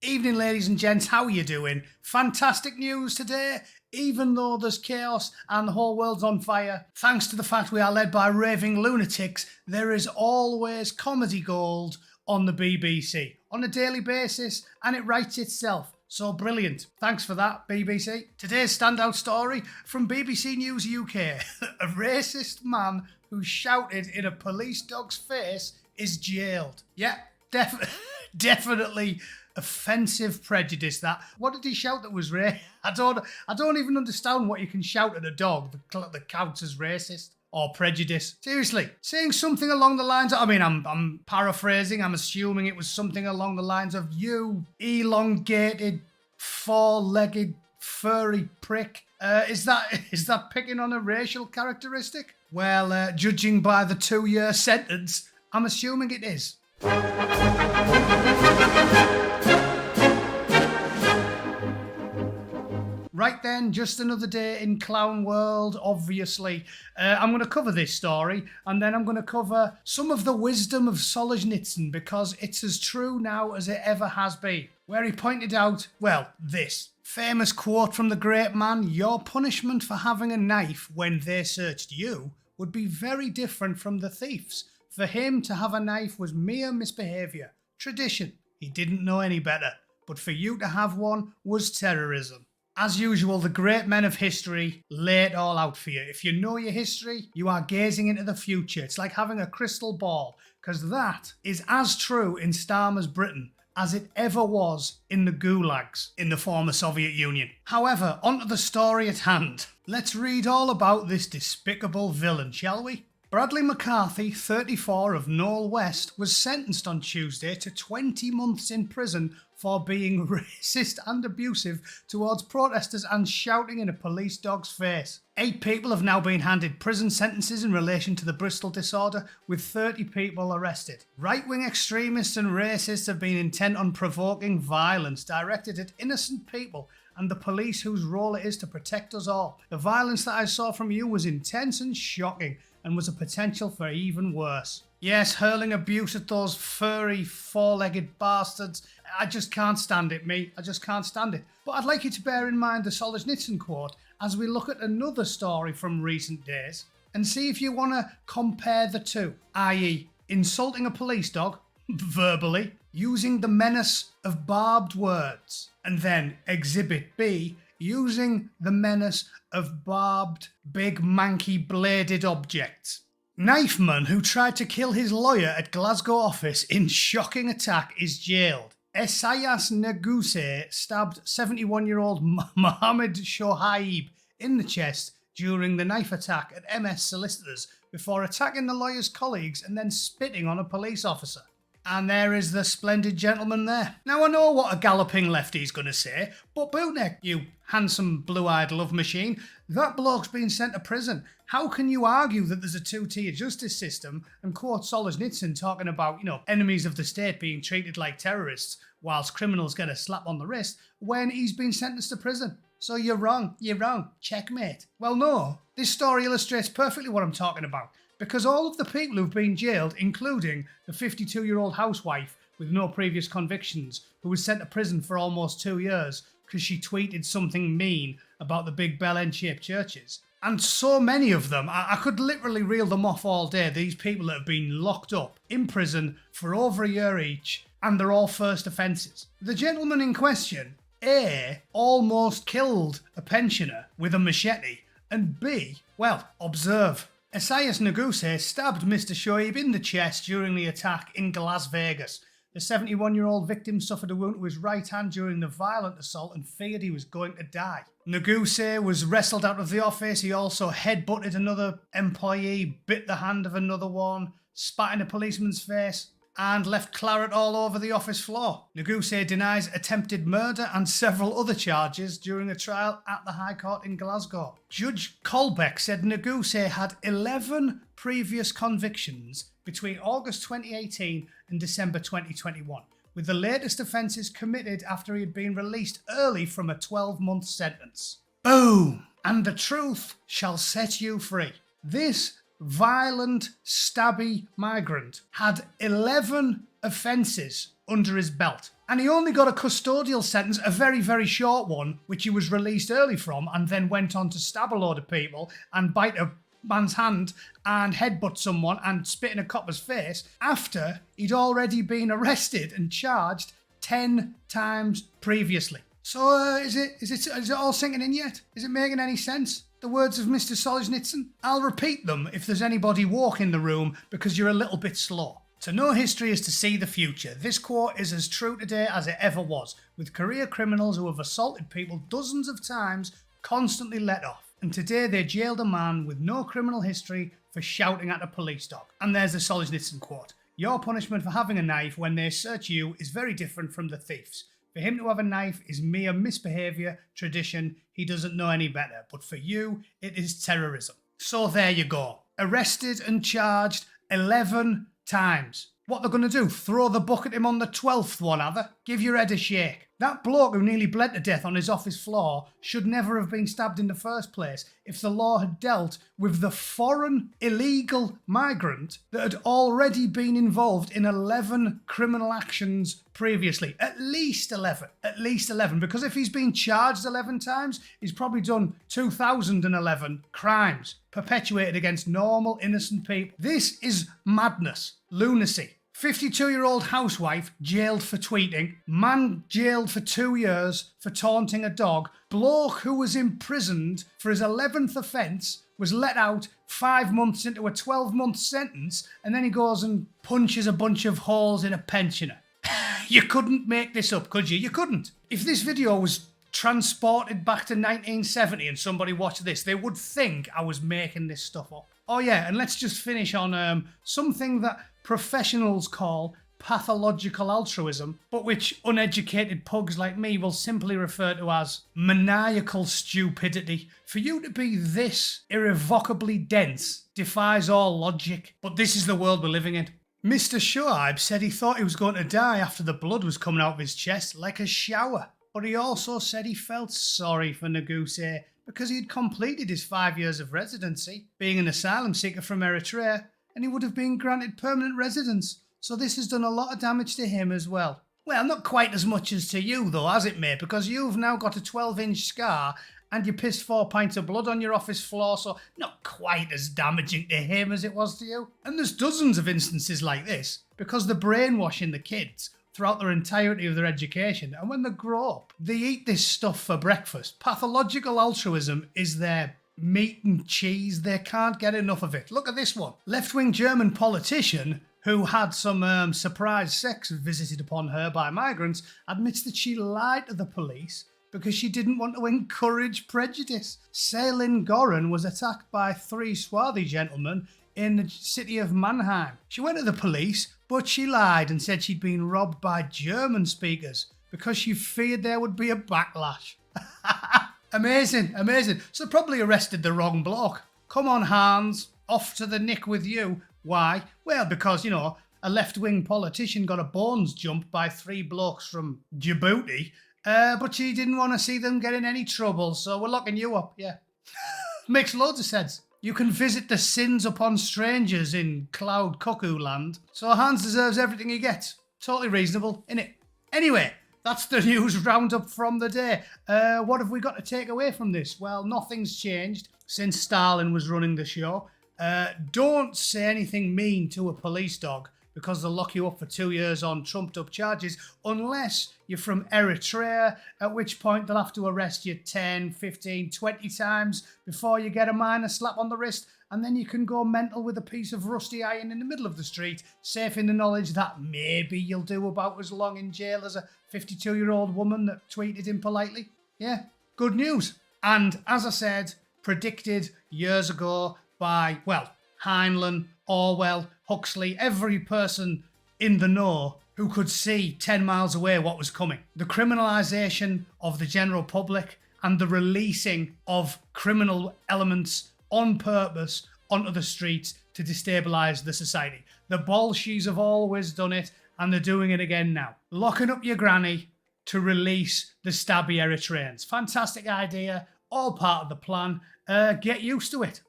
Evening, ladies and gents, how are you doing? Fantastic news today. Even though there's chaos and the whole world's on fire, thanks to the fact we are led by raving lunatics, there is always comedy gold on the BBC on a daily basis, and it writes itself. So brilliant. Thanks for that, BBC. Today's standout story from BBC News UK. A racist man who shouted in a police dog's face is jailed. Yeah, definitely offensive prejudice, that. What did he shout that was racist? I don't even understand what you can shout at a dog that counts as racist or prejudice. Seriously, saying something along the lines of, I'm paraphrasing, I'm assuming it was something along the lines of, you elongated, four-legged, furry prick. Is that picking on a racial characteristic? Well, judging by the 2-year sentence, I'm assuming it is. Right then, just another day in clown world, obviously. I'm going to cover this story, and then I'm going to cover some of the wisdom of Solzhenitsyn, because it's as true now as it ever has been, where he pointed out, this famous quote from the great man: your punishment for having a knife when they searched you would be very different from the thief's. For him to have a knife was mere misbehaviour, tradition. He didn't know any better. But for you to have one was terrorism. As usual, the great men of history lay it all out for you. If you know your history, you are gazing into the future. It's like having a crystal ball, because that is as true in Starmer's Britain as it ever was in the gulags in the former Soviet Union. However, onto the story at hand. Let's read all about this despicable villain, shall we? Bradley McCarthy, 34, of Knowle West, was sentenced on Tuesday to 20 months in prison for being racist and abusive towards protesters and shouting in a police dog's face. 8 people have now been handed prison sentences in relation to the Bristol disorder, with 30 people arrested. Right-wing extremists and racists have been intent on provoking violence directed at innocent people and the police, whose role it is to protect us all. The violence that I saw from you was intense and shocking, and was a potential for even worse. Yes, hurling abuse at those furry, four-legged bastards. I just can't stand it, me. I just can't stand it. But I'd like you to bear in mind the Solzhenitsyn quote as we look at another story from recent days and see if you want to compare the two, i.e. insulting a police dog, verbally, using the menace of barbed words, and then Exhibit B, using the menace of barbed, big, manky, bladed objects. Knifeman, who tried to kill his lawyer at Glasgow office in shocking attack, is jailed. Esayas Neguse stabbed 71-year-old Mohammed Shoaib in the chest during the knife attack at MS Solicitors before attacking the lawyer's colleagues and then spitting on a police officer. And there is the splendid gentleman there. Now, I know what a galloping lefty's going to say, but Bootneck, you handsome blue-eyed love machine, that bloke's been sent to prison. How can you argue that there's a two-tier justice system and quote Solzhenitsyn talking about, enemies of the state being treated like terrorists whilst criminals get a slap on the wrist when he's been sentenced to prison? So you're wrong. Checkmate. Well, no, this story illustrates perfectly what I'm talking about. Because all of the people who've been jailed, including the 52-year-old housewife with no previous convictions, who was sent to prison for almost 2 years because she tweeted something mean about the big bell-end-shaped churches. And so many of them, I could literally reel them off all day, these people that have been locked up in prison for over a year each, and they're all first offences. The gentleman in question, A, almost killed a pensioner with a machete, and B, observe. Esayas Neguse stabbed Mr. Shoaib in the chest during the attack in Las Vegas. The 71-year-old victim suffered a wound to his right hand during the violent assault and feared he was going to die. Neguse was wrestled out of the office. He also headbutted another employee, bit the hand of another one, spat in a policeman's face, and left claret all over the office floor. Neguse denies attempted murder and several other charges during a trial at the High Court in Glasgow. Judge Colbeck said Neguse had 11 previous convictions between August 2018 and December 2021, with the latest offences committed after he had been released early from a 12-month sentence. Boom! And the truth shall set you free. This violent, stabby migrant had 11 offences under his belt. And he only got a custodial sentence, a very, very short one, which he was released early from, and then went on to stab a load of people and bite a man's hand and headbutt someone and spit in a copper's face after he'd already been arrested and charged 10 times previously. So is it all sinking in yet? Is it making any sense? The words of Mr. Solzhenitsyn? I'll repeat them if there's anybody walking the room because you're a little bit slow. To know history is to see the future. This quote is as true today as it ever was, with career criminals who have assaulted people dozens of times constantly let off. And today they jailed a man with no criminal history for shouting at a police dog. And there's the Solzhenitsyn quote. Your punishment for having a knife when they search you is very different from the thief's. For him to have a knife is mere misbehaviour, tradition, he doesn't know any better. But for you, it is terrorism. So there you go. Arrested and charged 11 times. What they're going to do? Throw the book at him on the 12th one, are they? Give your head a shake. That bloke who nearly bled to death on his office floor should never have been stabbed in the first place if the law had dealt with the foreign illegal migrant that had already been involved in 11 criminal actions previously. At least 11. At least 11. Because if he's been charged 11 times, he's probably done 2011 crimes perpetuated against normal, innocent people. This is madness. Lunacy. 52-year-old housewife jailed for tweeting. Man jailed for 2 years for taunting a dog. Bloke who was imprisoned for his 11th offence was let out 5 months into a 12-month sentence, and then he goes and punches a bunch of holes in a pensioner. You couldn't make this up, could you? You couldn't. If this video was transported back to 1970 and somebody watched this, they would think I was making this stuff up. Oh yeah, and let's just finish on something that professionals call pathological altruism, but which uneducated pugs like me will simply refer to as maniacal stupidity. For you to be this irrevocably dense defies all logic, but this is the world we're living in. Mr. Shoaib said he thought he was going to die after the blood was coming out of his chest like a shower, but he also said he felt sorry for Neguse because he had completed his 5 years of residency, being an asylum seeker from Eritrea, and he would have been granted permanent residence. So this has done a lot of damage to him as well. Well, not quite as much as to you though, has it, mate? Because you've now got a 12-inch scar and you pissed 4 pints of blood on your office floor, so not quite as damaging to him as it was to you. And there's dozens of instances like this, because they're brainwashing the kids throughout their entirety of their education, and when they grow up, they eat this stuff for breakfast. Pathological altruism is their meat and cheese. They can't get enough of it. Look at this one. Left-wing German politician who had some surprise sex visited upon her by migrants admits that she lied to the police because she didn't want to encourage prejudice. Celine Goran was attacked by 3 swarthy gentlemen in the city of Mannheim. She went to the police, but she lied and said she'd been robbed by German speakers because she feared there would be a backlash. Amazing, amazing. So probably arrested the wrong bloke. Come on, Hans, off to the nick with you. Why? Well, because, you know, a left-wing politician got a bones jump by 3 blokes from Djibouti, but she didn't want to see them get in any trouble, so we're locking you up, yeah. Makes loads of sense. You can visit the sins upon strangers in Cloud Cuckoo Land, so Hans deserves everything he gets. Totally reasonable, innit? Anyway, that's the news roundup from the day. What have we got to take away from this? Well, nothing's changed since Stalin was running the show. Don't say anything mean to a police dog because they'll lock you up for 2 years on trumped up charges unless you're from Eritrea, at which point they'll have to arrest you 10, 15, 20 times before you get a minor slap on the wrist, and then you can go mental with a piece of rusty iron in the middle of the street, safe in the knowledge that maybe you'll do about as long in jail as a 52-year-old woman that tweeted impolitely. Yeah, good news. And as I said, predicted years ago by, well, Heinlein, Orwell, Huxley, every person in the know who could see 10 miles away what was coming. The criminalisation of the general public and the releasing of criminal elements on purpose onto the streets to destabilise the society. The Bolsheviks have always done it, and they're doing it again now. Locking up your granny to release the stabby Eritreans. Fantastic idea, all part of the plan. Get used to it.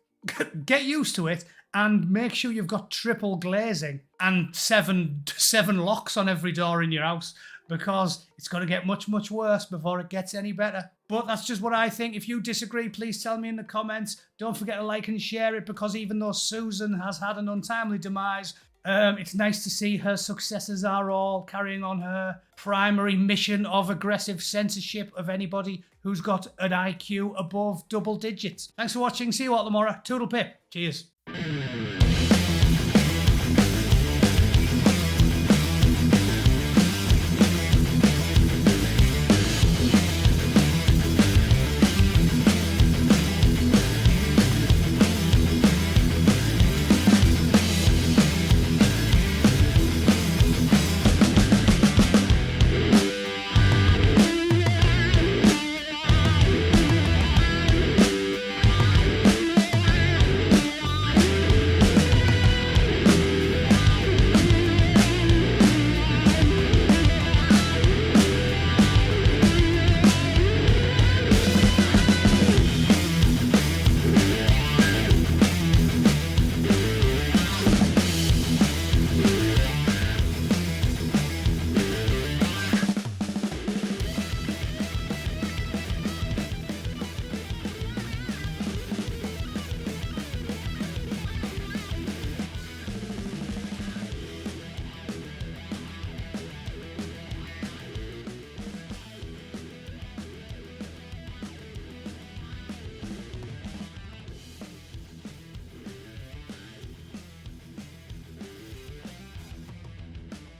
Get used to it, and make sure you've got triple glazing and seven locks on every door in your house. because it's going to get much, much worse before it gets any better. But that's just what I think. If you disagree, please tell me in the comments. Don't forget to like and share it, because even though Susan has had an untimely demise, it's nice to see her successors are all carrying on her primary mission of aggressive censorship of anybody who's got an IQ above double digits. Thanks for watching. See you all tomorrow. Toodle pip. Cheers.